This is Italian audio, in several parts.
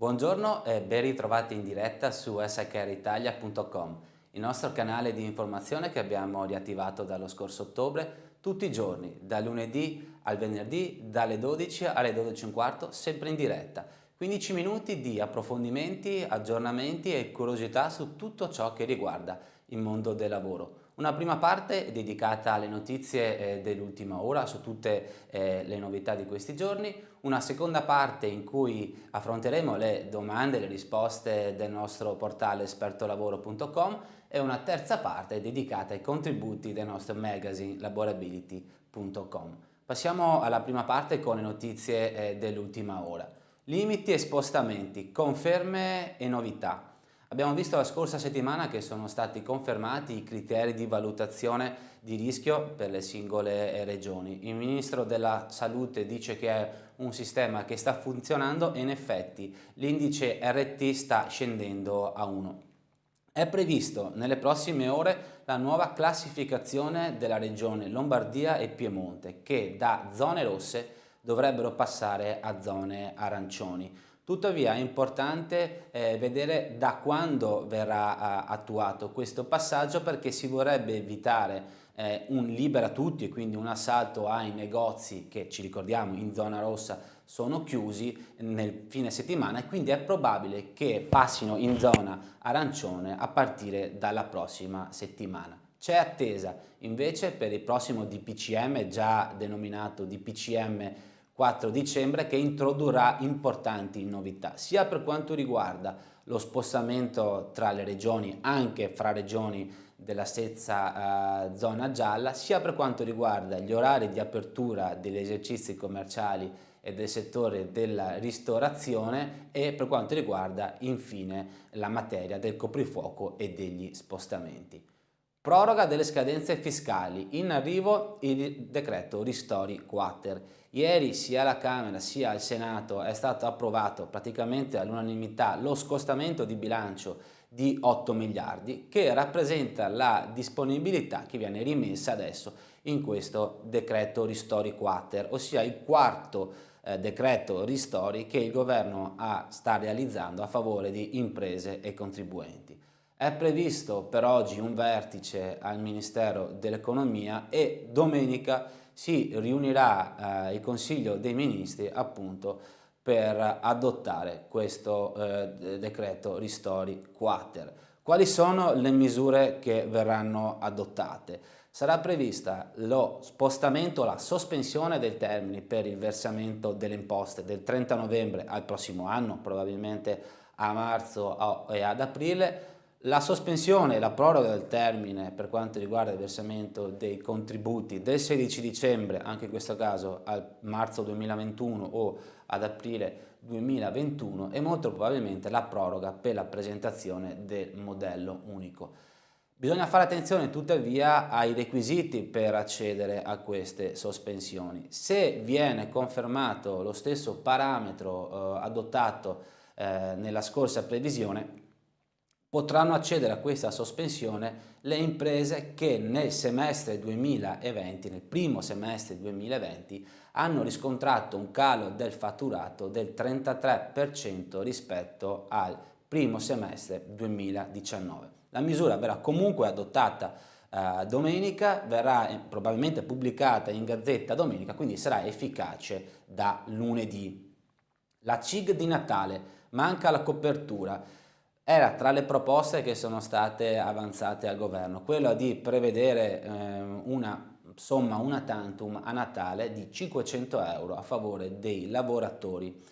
Buongiorno e ben ritrovati in diretta su skritalia.com, il nostro canale di informazione che abbiamo riattivato dallo scorso ottobre, tutti i giorni, da lunedì al venerdì, dalle 12 alle 12:15, sempre in diretta. 15 minuti di approfondimenti, aggiornamenti e curiosità su tutto ciò che riguarda il mondo del lavoro. Una prima parte è dedicata alle notizie dell'ultima ora, su tutte le novità di questi giorni, una seconda parte in cui affronteremo le domande e le risposte del nostro portale espertolavoro.com e una terza parte dedicata ai contributi del nostro magazine laborability.com. Passiamo alla prima parte con le notizie dell'ultima ora. Limiti e spostamenti, conferme e novità. Abbiamo visto la scorsa settimana che sono stati confermati i criteri di valutazione di rischio per le singole regioni. Il Ministro della Salute dice che è un sistema che sta funzionando e in effetti l'indice RT sta scendendo a 1. È previsto nelle prossime ore la nuova classificazione della regione Lombardia e Piemonte che da zone rosse dovrebbero passare a zone arancioni. Tuttavia è importante vedere da quando verrà attuato questo passaggio, perché si vorrebbe evitare un libera tutti e quindi un assalto ai negozi che, ci ricordiamo, in zona rossa sono chiusi nel fine settimana, e quindi è probabile che passino in zona arancione a partire dalla prossima settimana. C'è attesa invece per il prossimo DPCM, già denominato DPCM 4 dicembre, che introdurrà importanti novità, sia per quanto riguarda lo spostamento tra le regioni, anche fra regioni della stessa zona gialla, sia per quanto riguarda gli orari di apertura degli esercizi commerciali e del settore della ristorazione, e per quanto riguarda infine la materia del coprifuoco e degli spostamenti. Proroga delle scadenze fiscali, in arrivo il decreto ristori quater. Ieri sia alla Camera sia al Senato è stato approvato praticamente all'unanimità lo scostamento di bilancio di 8 miliardi, che rappresenta la disponibilità che viene rimessa adesso in questo decreto ristori quater, ossia il quarto decreto ristori che il governo sta realizzando a favore di imprese e contribuenti. È previsto per oggi un vertice al Ministero dell'Economia e domenica si riunirà il Consiglio dei Ministri appunto per adottare questo decreto ristori quater. Quali sono le misure che verranno adottate? Sarà prevista lo spostamento, la sospensione dei termini per il versamento delle imposte del 30 novembre al prossimo anno, probabilmente a marzo e ad aprile, la sospensione e la proroga del termine per quanto riguarda il versamento dei contributi del 16 dicembre, anche in questo caso al marzo 2021 o ad aprile 2021, e molto probabilmente la proroga per la presentazione del modello unico. Bisogna fare attenzione tuttavia ai requisiti per accedere a queste sospensioni. Se viene confermato lo stesso parametro adottato nella scorsa previsione, potranno accedere a questa sospensione le imprese che nel semestre 2020, nel primo semestre 2020, hanno riscontrato un calo del fatturato del 33% rispetto al primo semestre 2019. La misura verrà comunque adottata domenica, verrà probabilmente pubblicata in Gazzetta domenica, quindi sarà efficace da lunedì. La CIG di Natale, manca la copertura. Era tra le proposte che sono state avanzate al governo, quella di prevedere una somma una tantum a Natale di 500 euro a favore dei lavoratori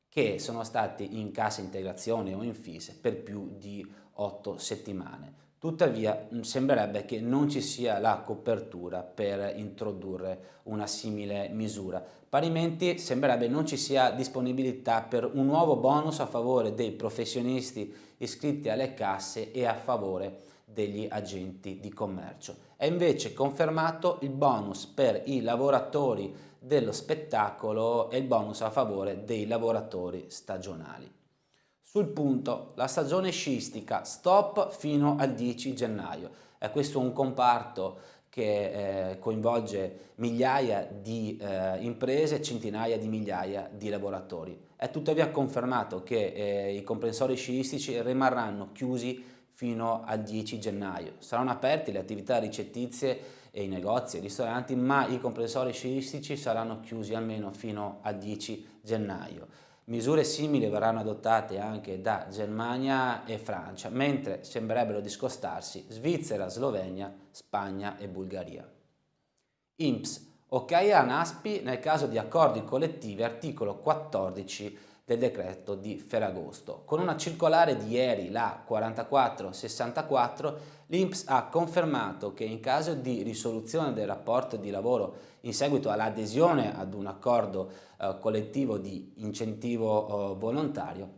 che sono stati in cassa integrazione o in FIS per più di 8 settimane. Tuttavia sembrerebbe che non ci sia la copertura per introdurre una simile misura. Parimenti sembrerebbe non ci sia disponibilità per un nuovo bonus a favore dei professionisti iscritti alle casse e a favore degli agenti di commercio. È invece confermato il bonus per i lavoratori dello spettacolo e il bonus a favore dei lavoratori stagionali. Sul punto, la stagione sciistica, stop fino al 10 gennaio. È questo un comparto che coinvolge migliaia di imprese, centinaia di migliaia di lavoratori. È tuttavia confermato che i comprensori sciistici rimarranno chiusi fino al 10 gennaio. Saranno aperti le attività ricettizie e i negozi e i ristoranti, ma i comprensori sciistici saranno chiusi almeno fino al 10 gennaio. Misure simili verranno adottate anche da Germania e Francia, mentre sembrerebbero discostarsi Svizzera, Slovenia, Spagna e Bulgaria. INPS. Ok a NASPI nel caso di accordi collettivi, articolo 14 del decreto di Ferragosto. Con una circolare di ieri, la 4464, l'INPS ha confermato che in caso di risoluzione del rapporto di lavoro in seguito all'adesione ad un accordo collettivo di incentivo volontario,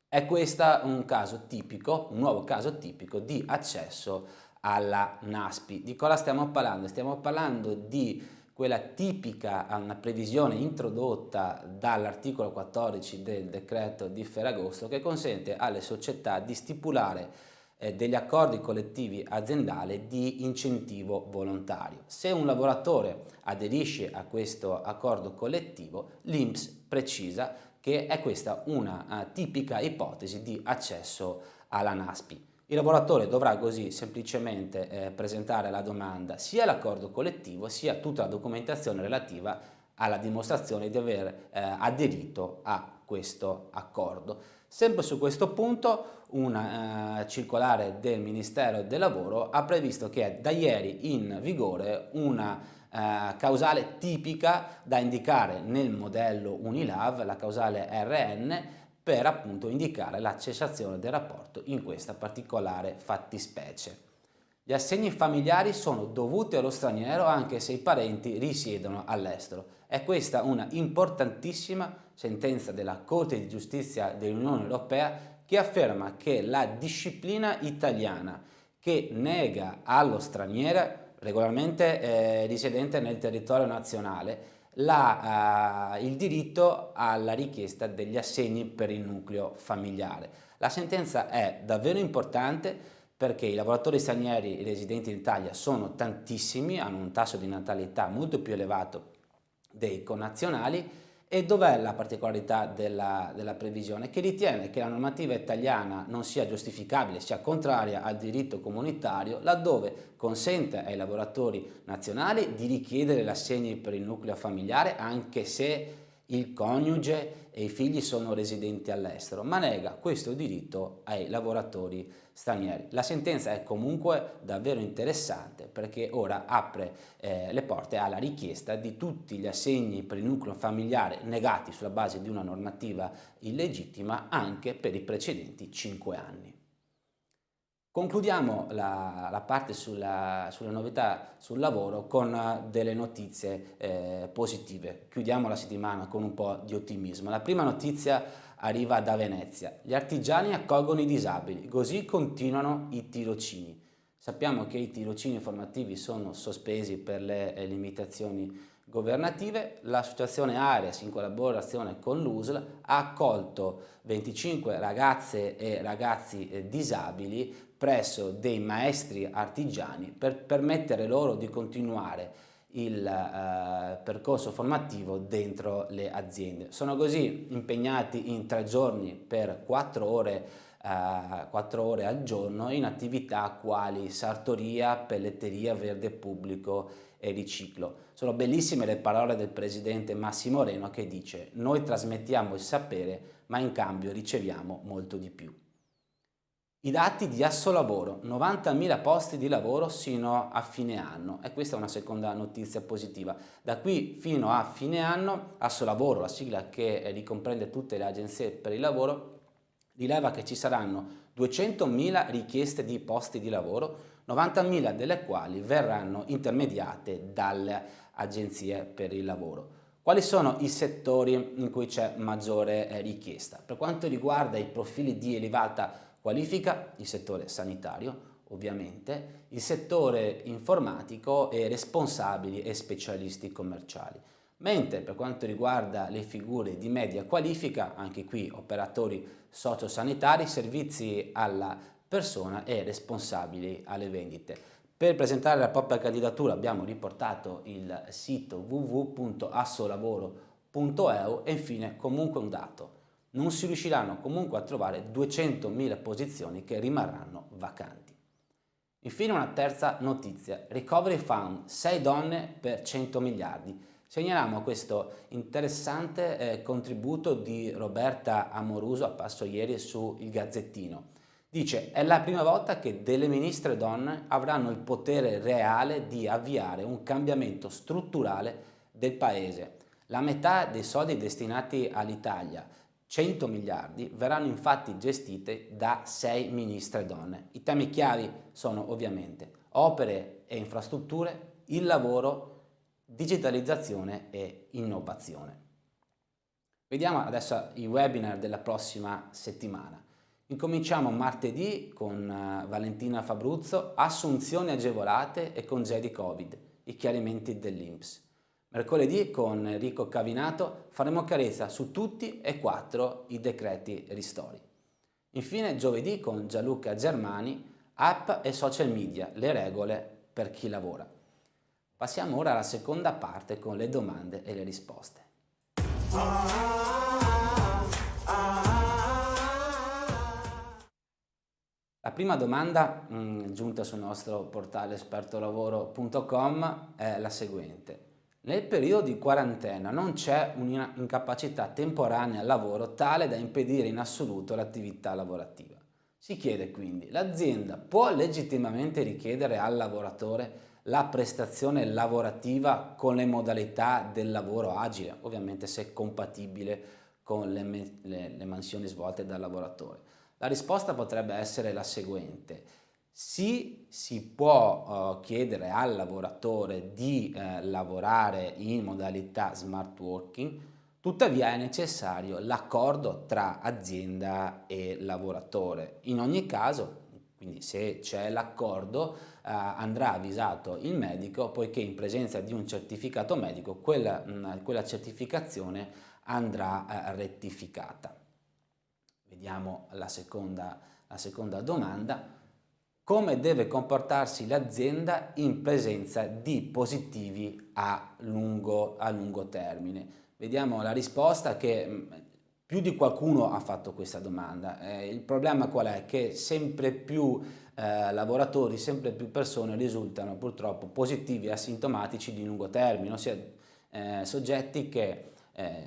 è questo un caso tipico, un nuovo caso tipico di accesso alla NASPI. Di cosa stiamo parlando? Stiamo parlando di quella tipica una previsione introdotta dall'articolo 14 del decreto di Ferragosto che consente alle società di stipulare degli accordi collettivi aziendali di incentivo volontario. Se un lavoratore aderisce a questo accordo collettivo, l'INPS precisa che è questa una tipica ipotesi di accesso alla NASPI. Il lavoratore dovrà così semplicemente presentare la domanda sia all'accordo collettivo sia tutta la documentazione relativa alla dimostrazione di aver aderito a questo accordo. Sempre su questo punto una circolare del Ministero del Lavoro ha previsto che è da ieri in vigore una causale tipica da indicare nel modello Unilav, la causale RN, per appunto indicare la cessazione del rapporto in questa particolare fattispecie. Gli assegni familiari sono dovuti allo straniero anche se i parenti risiedono all'estero. È questa una importantissima sentenza della Corte di Giustizia dell'Unione Europea che afferma che la disciplina italiana che nega allo straniero regolarmente risiedente nel territorio nazionale il diritto alla richiesta degli assegni per il nucleo familiare. La sentenza è davvero importante perché i lavoratori stranieri residenti in Italia sono tantissimi, hanno un tasso di natalità molto più elevato dei connazionali. E dov'è la particolarità della previsione? Che ritiene che la normativa italiana non sia giustificabile, sia contraria al diritto comunitario, laddove consente ai lavoratori nazionali di richiedere l'assegno per il nucleo familiare anche se il coniuge e i figli sono residenti all'estero, ma nega questo diritto ai lavoratori stranieri. La sentenza è comunque davvero interessante perché ora apre le porte alla richiesta di tutti gli assegni per il nucleo familiare negati sulla base di una normativa illegittima anche per i precedenti 5 anni. Concludiamo la parte sulle novità sul lavoro con delle notizie positive. Chiudiamo la settimana con un po' di ottimismo. La prima notizia arriva da Venezia. Gli artigiani accolgono i disabili, così continuano i tirocini. Sappiamo che i tirocini formativi sono sospesi per le limitazioni governative. L'associazione Areas, in collaborazione con l'USL, ha accolto 25 ragazze e ragazzi disabili presso dei maestri artigiani per permettere loro di continuare il percorso formativo dentro le aziende. Sono così impegnati in 3 giorni per 4 ore al giorno in attività quali sartoria, pelletteria, verde pubblico e riciclo. Sono bellissime le parole del presidente Massimo Reno che dice: noi trasmettiamo il sapere ma in cambio riceviamo molto di più. I dati di Assolavoro, 90.000 posti di lavoro sino a fine anno, e questa è una seconda notizia positiva. Da qui fino a fine anno Assolavoro, la sigla che ricomprende tutte le agenzie per il lavoro, rileva che ci saranno 200.000 richieste di posti di lavoro, 90.000 delle quali verranno intermediate dalle agenzie per il lavoro. Quali sono i settori in cui c'è maggiore richiesta? Per quanto riguarda i profili di elevata qualifica, il settore sanitario ovviamente, il settore informatico e responsabili e specialisti commerciali. Mentre per quanto riguarda le figure di media qualifica, anche qui operatori sociosanitari, servizi alla persona e responsabili alle vendite. Per presentare la propria candidatura abbiamo riportato il sito www.assolavoro.eu e infine comunque un dato: non si riusciranno comunque a trovare 200.000 posizioni che rimarranno vacanti. Infine una terza notizia: Recovery Fund, 6 donne per 100 miliardi. Segnaliamo questo interessante contributo di Roberta Amoruso apparso ieri su Il Gazzettino. Dice: è la prima volta che delle ministre donne avranno il potere reale di avviare un cambiamento strutturale del paese. La metà dei soldi destinati all'Italia, 100 miliardi, verranno infatti gestite da 6 ministre donne. I temi chiavi sono ovviamente opere e infrastrutture, il lavoro, digitalizzazione e innovazione. Vediamo adesso i webinar della prossima settimana. Incominciamo martedì con Valentina Fabruzzo, assunzioni agevolate e congedi Covid, i chiarimenti dell'INPS. Mercoledì con Enrico Cavinato faremo chiarezza su tutti e 4 i decreti ristori. Infine giovedì con Gianluca Germani, app e social media, le regole per chi lavora. Passiamo ora alla seconda parte con le domande e le risposte. La prima domanda giunta sul nostro portale espertolavoro.com è la seguente: nel periodo di quarantena non c'è un'incapacità temporanea al lavoro tale da impedire in assoluto l'attività lavorativa. Si chiede quindi: l'azienda può legittimamente richiedere al lavoratore la prestazione lavorativa con le modalità del lavoro agile, ovviamente se compatibile con le mansioni svolte dal lavoratore? La risposta potrebbe essere la seguente: sì, si può chiedere al lavoratore di lavorare in modalità smart working, tuttavia è necessario l'accordo tra azienda e lavoratore. In ogni caso, quindi se c'è l'accordo, andrà avvisato il medico, poiché in presenza di un certificato medico quella certificazione andrà rettificata. Vediamo la seconda domanda: come deve comportarsi l'azienda in presenza di positivi a lungo termine? Vediamo la risposta, che più di qualcuno ha fatto questa domanda. Il problema qual è? Che sempre più lavoratori, sempre più persone risultano purtroppo positivi asintomatici di lungo termine, ossia soggetti che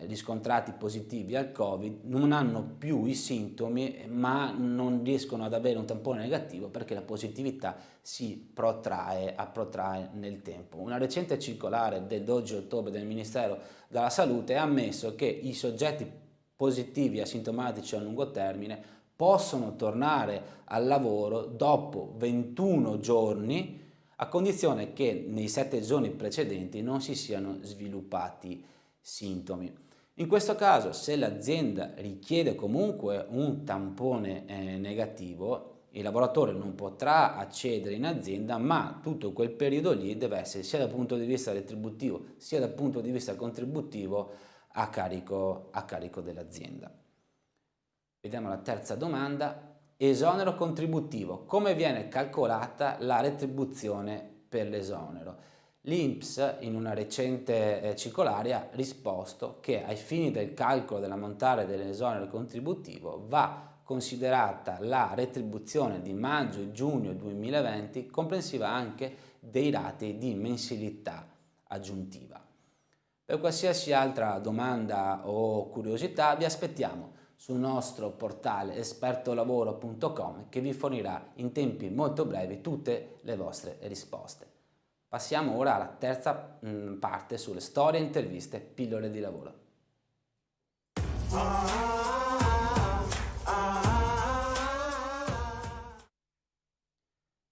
riscontrati positivi al Covid non hanno più i sintomi, ma non riescono ad avere un tampone negativo perché la positività si protrae nel tempo. Una recente circolare del 12 ottobre del Ministero della Salute ha ammesso che i soggetti positivi asintomatici a lungo termine possono tornare al lavoro dopo 21 giorni, a condizione che nei 7 giorni precedenti non si siano sviluppati sintomi. In questo caso, se l'azienda richiede comunque un tampone negativo, il lavoratore non potrà accedere in azienda, ma tutto quel periodo lì deve essere, sia dal punto di vista retributivo sia dal punto di vista contributivo, a carico dell'azienda. Vediamo la terza domanda: esonero contributivo, come viene calcolata la retribuzione per l'esonero? L'INPS in una recente circolare ha risposto che ai fini del calcolo dell'ammontare dell'esonero contributivo va considerata la retribuzione di maggio e giugno 2020, comprensiva anche dei rati di mensilità aggiuntiva. Per qualsiasi altra domanda o curiosità vi aspettiamo sul nostro portale espertolavoro.com, che vi fornirà in tempi molto brevi tutte le vostre risposte. Passiamo ora alla terza parte sulle storie, interviste, pillole di lavoro.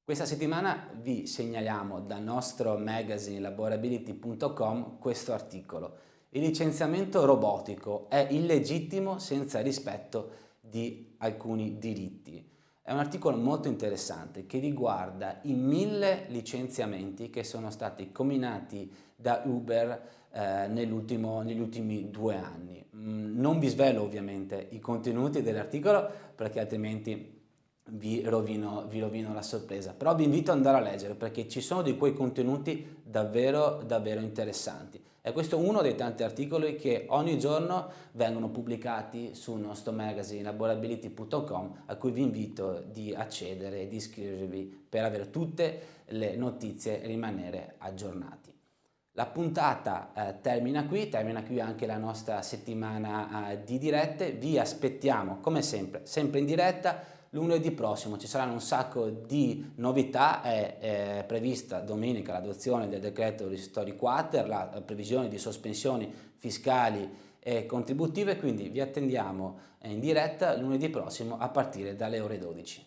Questa settimana vi segnaliamo dal nostro magazine laborability.com questo articolo: il licenziamento robotico è illegittimo senza rispetto di alcuni diritti. È un articolo molto interessante che riguarda i 1000 licenziamenti che sono stati comminati da Uber negli ultimi 2 anni. Non vi svelo ovviamente i contenuti dell'articolo perché altrimenti vi rovino la sorpresa, però vi invito ad andare a leggere perché ci sono di quei contenuti davvero interessanti. E questo è uno dei tanti articoli che ogni giorno vengono pubblicati sul nostro magazine laborability.com, a cui vi invito di accedere e di iscrivervi per avere tutte le notizie e rimanere aggiornati. La puntata termina qui anche la nostra settimana di dirette. Vi aspettiamo come sempre, sempre in diretta. Lunedì prossimo ci saranno un sacco di novità, è prevista domenica l'adozione del decreto ristori quater, la previsione di sospensioni fiscali e contributive, quindi vi attendiamo in diretta lunedì prossimo a partire dalle ore 12.